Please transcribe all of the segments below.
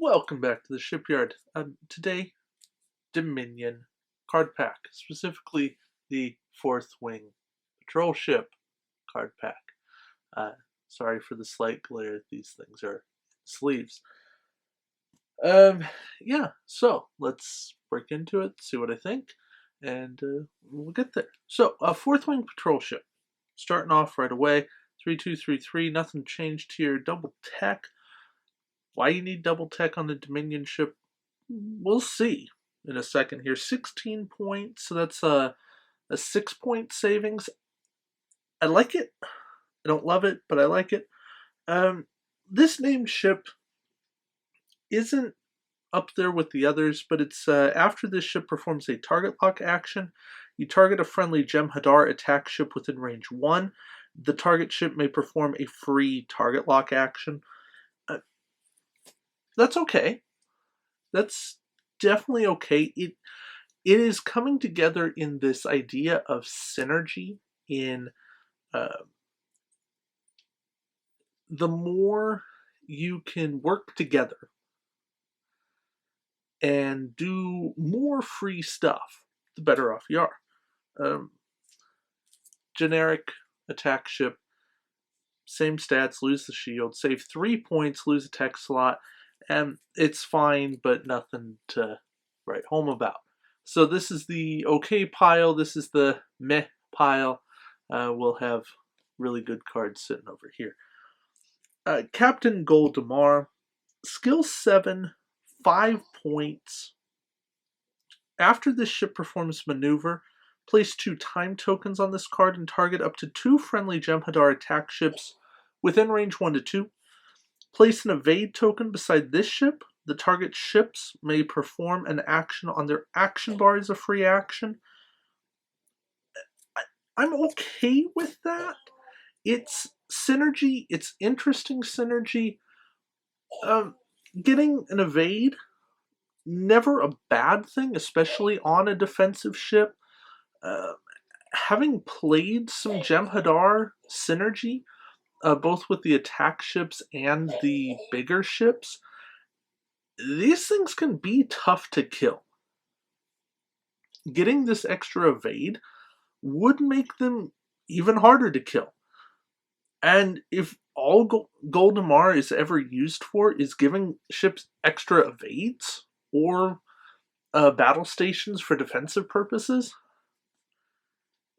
Welcome back to the Shipyard. Today, Dominion card pack, specifically the Fourth Wing Patrol Ship card pack. Uh, Sorry for the slight glare, these things are sleeves. Yeah, so let's break into it, see what I think, and we'll get there. So, Fourth Wing Patrol Ship, starting off right away, 3233, nothing changed here, double tech. Why you need double tech on the Dominion ship, we'll see in a second here. 16 points, so that's a 6-point savings. I like it. I don't love it, but I like it. This named ship isn't up there with the others, but it's after this ship performs a target lock action, you target a friendly Jem'Hadar attack ship within range 1. The target ship may perform a free target lock action. That's okay. That's definitely okay. It is coming together in this idea of synergy in the more you can work together and do more free stuff, the better off you are. Generic attack ship, same stats, lose the shield, save 3 points, lose a tech slot, and it's fine, but nothing to write home about. So this is the okay pile, this is the meh pile. We'll have really good cards sitting over here. Captain Goldemar, skill 7, 5 points. After this ship performs maneuver, place 2 time tokens on this card and target up to 2 friendly Jem'Hadar attack ships within range 1 to 2. Place an evade token beside this ship. The target ships may perform an action on their action bar as a free action. I'm okay with that. It's synergy. It's interesting synergy. Getting an evade, never a bad thing, especially on a defensive ship. Having played some Jem'Hadar synergy, both with the attack ships and the bigger ships, these things can be tough to kill. Getting this extra evade would make them even harder to kill. And if all Goldemar is ever used for is giving ships extra evades or battle stations for defensive purposes,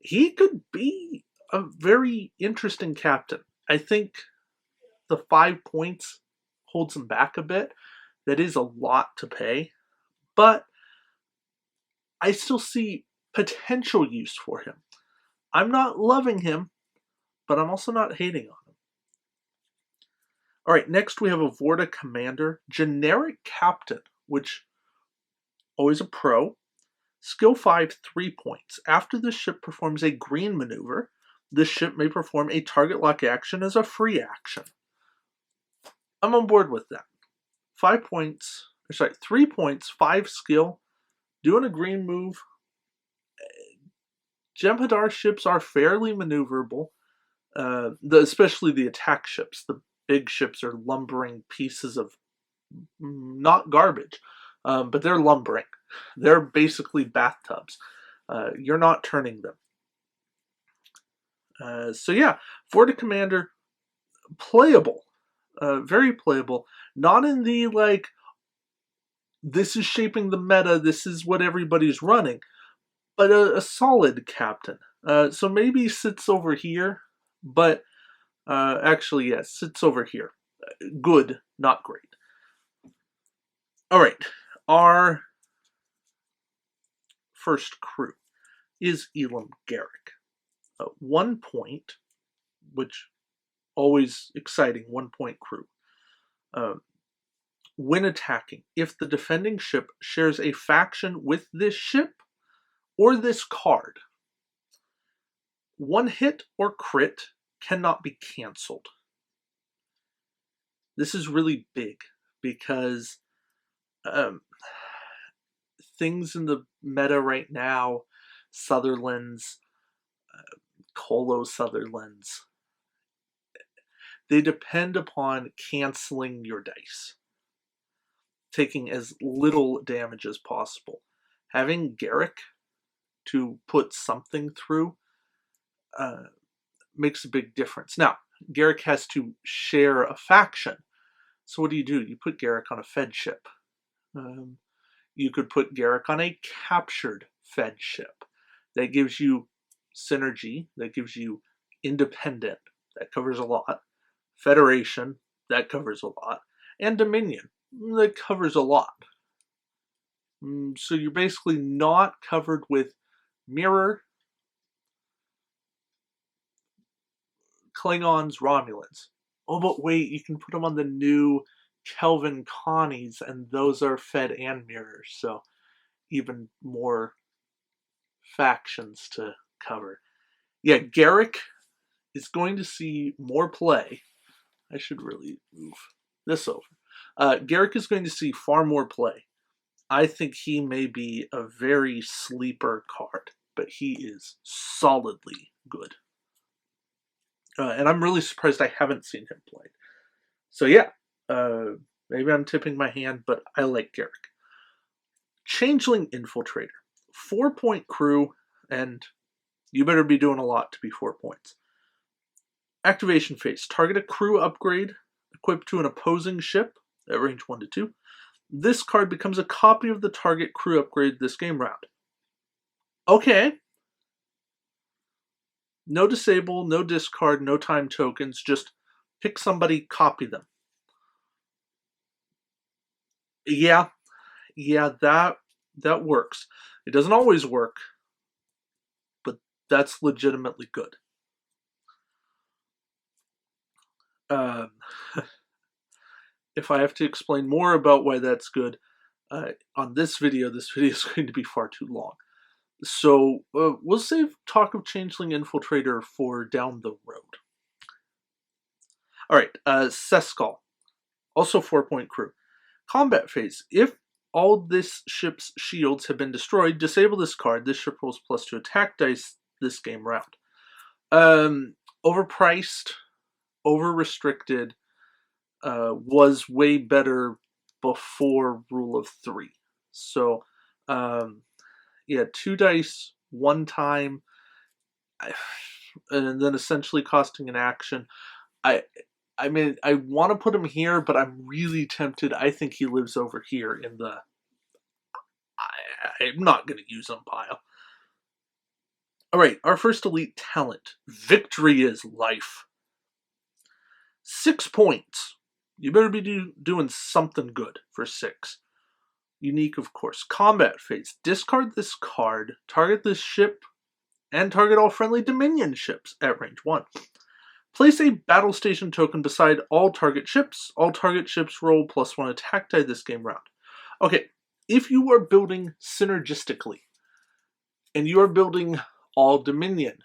he could be a very interesting captain. I think the 5 points holds him back a bit. That is a lot to pay, but I still see potential use for him. I'm not loving him, but I'm also not hating on him. All right, next we have a Vorta Commander, generic captain, which always a pro. Skill 5, 3 points. After the ship performs a green maneuver, the ship may perform a target lock action as a free action. I'm on board with that. 3 points, 5 skill, doing a green move. Jem'Hadar ships are fairly maneuverable, especially the attack ships. The big ships are lumbering pieces of, not garbage, but they're lumbering. They're basically bathtubs. You're not turning them. So yeah, Vorta Commander, playable. Very playable. Not in the, like, this is shaping the meta, this is what everybody's running, but a solid captain. So maybe sits over here, but actually, yes, sits over here. Good, not great. All right, our first crew is Elam Garrick. 1 point, which always exciting, 1 point crew. When attacking, if the defending ship shares a faction with this ship or this card, 1 hit or crit cannot be cancelled. This is really big because things in the meta right now, Sutherlands, Colo Sutherlands, they depend upon canceling your dice. taking as little damage as possible. Having Garrick to put something through makes a big difference. Now, Garrick has to share a faction. So what do? You put Garrick on a Fed ship. You could put Garrick on a captured Fed ship. That gives you synergy. That gives you independent. That covers a lot. Federation. That covers a lot. And Dominion. That covers a lot. So you're basically not covered with Mirror, Klingons, Romulans. Oh, but wait, you can put them on the new Kelvin Connies, and those are Fed and Mirror, so even more factions to cover. Yeah, Garrick is going to see more play. I should really move this over. Garrick is going to see far more play. I think he may be a very sleeper card, but he is solidly good. And I'm really surprised I haven't seen him played. So yeah, maybe I'm tipping my hand, but I like Garrick. Changeling Infiltrator. 4-point crew, and you better be doing a lot to be 4 points. Activation phase. Target a crew upgrade equipped to an opposing ship at range 1 to 2. This card becomes a copy of the target crew upgrade this game round. Okay. No disable, no discard, no time tokens. Just pick somebody, copy them. Yeah, that works. It doesn't always work, but that's legitimately good. If I have to explain more about why that's good on this video is going to be far too long. So we'll save talk of Changeling Infiltrator for down the road. Alright, Seskal. Also 4-point crew. Combat phase. If all this ship's shields have been destroyed, disable this card. This ship rolls +2 attack dice this game round. Overpriced, over-restricted, was way better before Rule of 3. So, yeah, 2 dice, 1 time, and then essentially costing an action. I mean, I want to put him here, but I'm really tempted. I think he lives over here in the... I'm not going to use him pile. Alright, our first elite talent. Victory is life. 6 points. You better be doing something good for 6. Unique, of course. Combat phase. Discard this card, target this ship, and target all friendly Dominion ships at range 1. Place a battle station token beside all target ships. All target ships roll +1 attack die this game round. Okay, if you are building synergistically, and you are building all Dominion,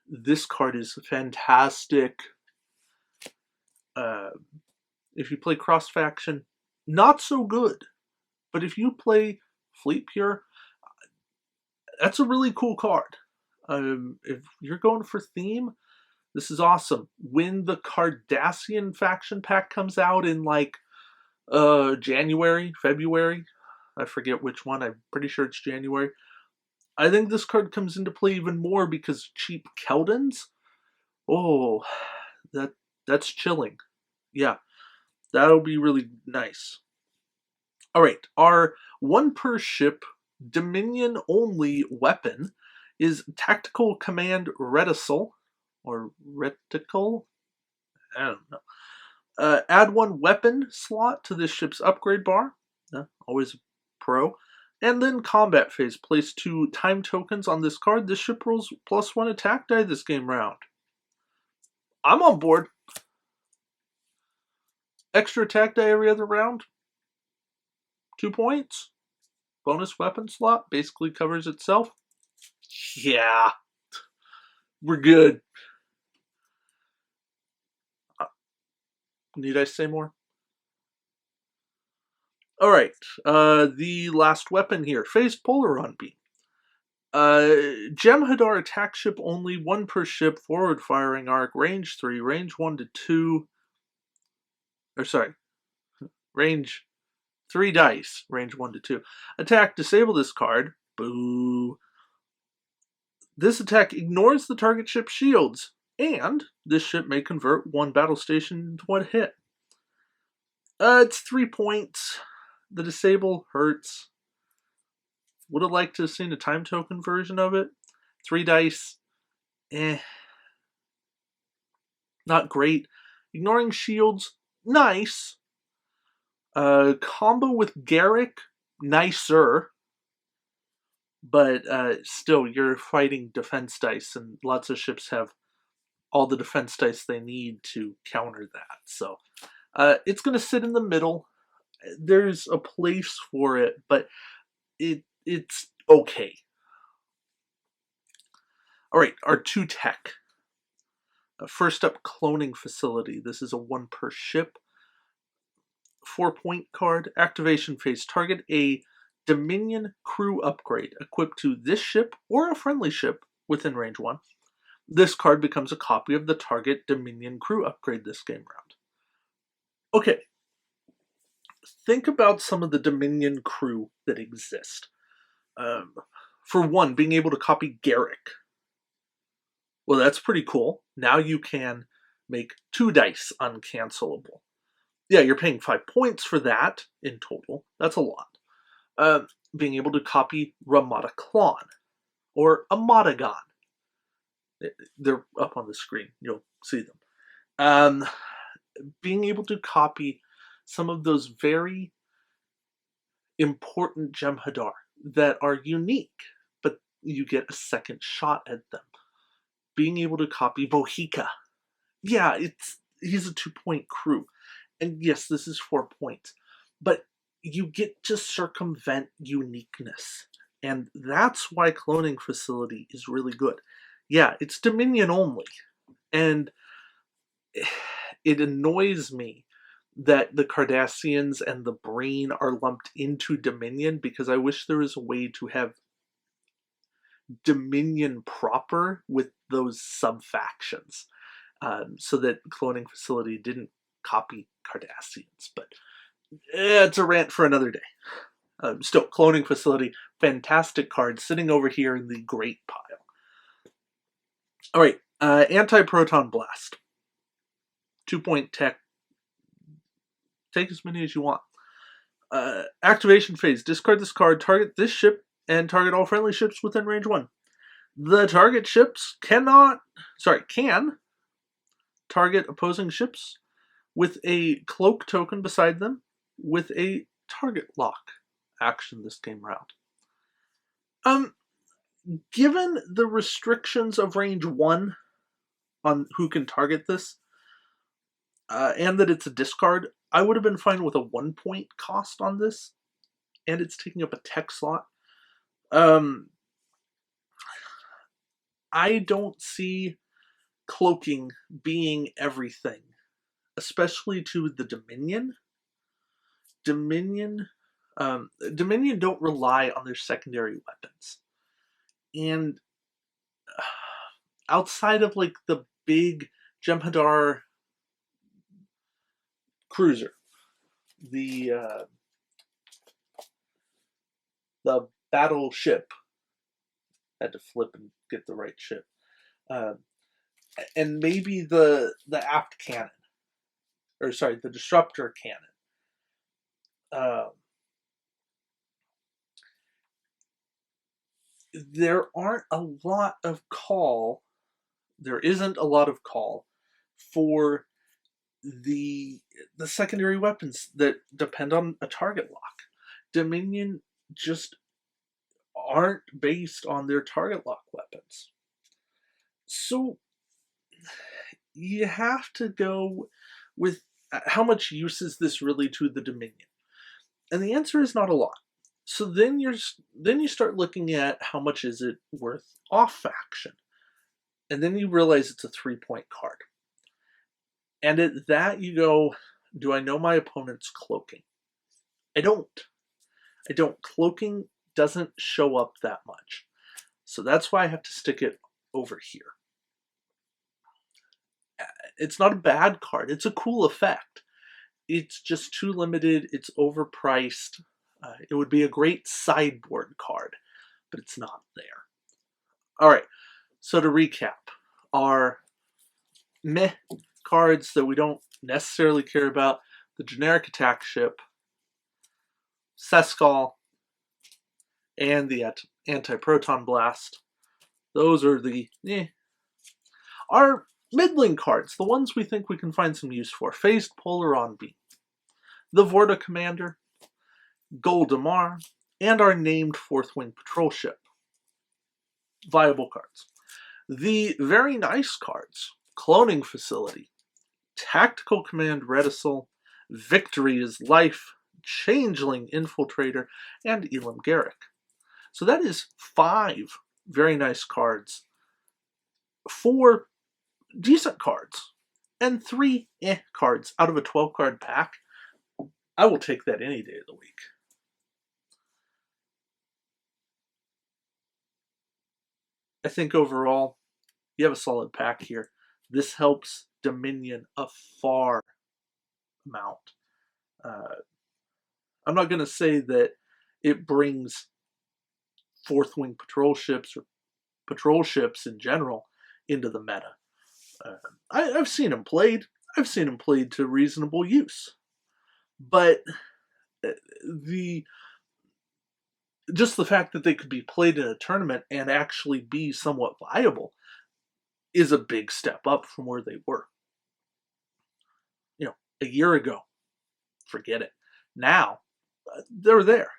this card is fantastic. If you play cross-faction, not so good. But if you play Fleet Pure, that's a really cool card. If you're going for theme, this is awesome. When the Cardassian faction pack comes out in like January, February, I forget which one, I'm pretty sure it's January, I think this card comes into play even more because cheap Keldons, oh, that's chilling. Yeah, that'll be really nice. Alright, our 1 per ship Dominion only weapon is Tactical Command Reticle, or Reticle? I don't know. Add 1 weapon slot to this ship's upgrade bar. Always a pro. And then combat phase. Place 2 time tokens on this card. This ship rolls +1 attack die this game round. I'm on board. Extra attack die every other round. 2 points. Bonus weapon slot. Basically covers itself. Yeah. We're good. Need I say more? Alright. The last weapon here. Phased Polaron Beam. Jem'Hadar attack ship only, 1 per ship, forward firing arc, range 3, range 1 to 2. Or sorry. Range 3 dice, range 1 to 2. Attack, disable this card. Boo. This attack ignores the target ship's shields, and this ship may convert 1 battle station into 1 hit. It's 3 points. The disable hurts. Would have liked to have seen a time token version of it. 3 dice. Not great. Ignoring shields, nice. Combo with Garrick, nicer. But still, you're fighting defense dice, and lots of ships have all the defense dice they need to counter that. So it's going to sit in the middle. There's a place for it, but it's okay. All right, our 2 tech. First up, Cloning Facility. This is a 1 per ship. 4-point card. Activation phase. Target a Dominion crew upgrade equipped to this ship or a friendly ship within range 1. This card becomes a copy of the target Dominion crew upgrade this game round. Okay. Think about some of the Dominion crew that exist. For one, being able to copy Garrick. Well, that's pretty cool. Now you can make 2 dice uncancelable. Yeah, you're paying 5 points for that in total. That's a lot. Being able to copy Ramataclon or Amatagon. They're up on the screen. You'll see them. Being able to copy some of those very important Jem'Hadar that are unique, but you get a second shot at them. Being able to copy Bohica. Yeah, he's a 2-point crew. And yes, this is 4 points. But you get to circumvent uniqueness. And that's why Cloning Facility is really good. Yeah, it's Dominion only. And it annoys me that the Cardassians and the Brain are lumped into Dominion, because I wish there was a way to have Dominion proper with those sub-factions, so that Cloning Facility didn't copy Cardassians. But it's a rant for another day. Still, Cloning Facility, fantastic card, sitting over here in the great pile. All right, Anti-Proton Blast. 2-point tech. Take as many as you want. Activation phase. Discard this card, target this ship, and target all friendly ships within range 1. The target ships can target opposing ships with a cloak token beside them with a target lock action this game round. Given the restrictions of range 1 on who can target this, and that it's a discard, I would have been fine with a 1-point cost on this, and it's taking up a tech slot. I don't see cloaking being everything, especially to the Dominion. Dominion don't rely on their secondary weapons. And outside of like the big Jem'Hadar cruiser, the battleship, had to flip and get the right ship, and maybe the aft cannon, or sorry, the disruptor cannon. There isn't a lot of call for the secondary weapons that depend on a target lock. Dominion just aren't based on their target lock weapons. So you have to go with how much use is this really to the Dominion? And the answer is not a lot. So then you start looking at how much is it worth off faction. And then you realize it's a 3-point card. And at that you go, do I know my opponent's cloaking? I don't. Cloaking doesn't show up that much. So that's why I have to stick it over here. It's not a bad card. It's a cool effect. it's just too limited. It's overpriced. It would be a great sideboard card, but it's not there. All right, so to recap, our meh cards that we don't necessarily care about: the generic attack ship, Seskal, and the anti-proton blast. Those are the Our middling cards, the ones we think we can find some use for: Phased Polar On Beam, the Vorta Commander, Goldemar, and our named Fourth Wing Patrol Ship. Viable cards. The very nice cards: Cloning Facility, Tactical Command Reticel, Victory is Life, Changeling Infiltrator, and Elam Garrick. So that is 5 very nice cards, 4 decent cards, and 3 cards out of a 12-card pack. I will take that any day of the week. I think overall, you have a solid pack here. This helps Dominion a far amount. I'm not going to say that it brings Fourth Wing Patrol ships or patrol ships in general into the meta. I've seen them played. I've seen them played to reasonable use. But just the fact that they could be played in a tournament and actually be somewhat viable is a big step up from where they were. A year ago, forget it. Now, they're there.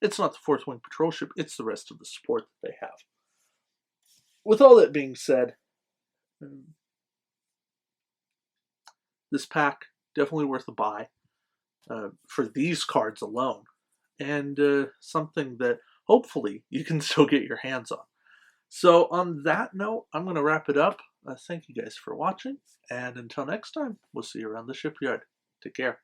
It's not the Fourth Wing Patrol ship, it's the rest of the support that they have. With all that being said, this pack, definitely worth a buy for these cards alone. And something that hopefully you can still get your hands on. So on that note, I'm going to wrap it up. Thank you guys for watching. And until next time, we'll see you around the shipyard. Take care.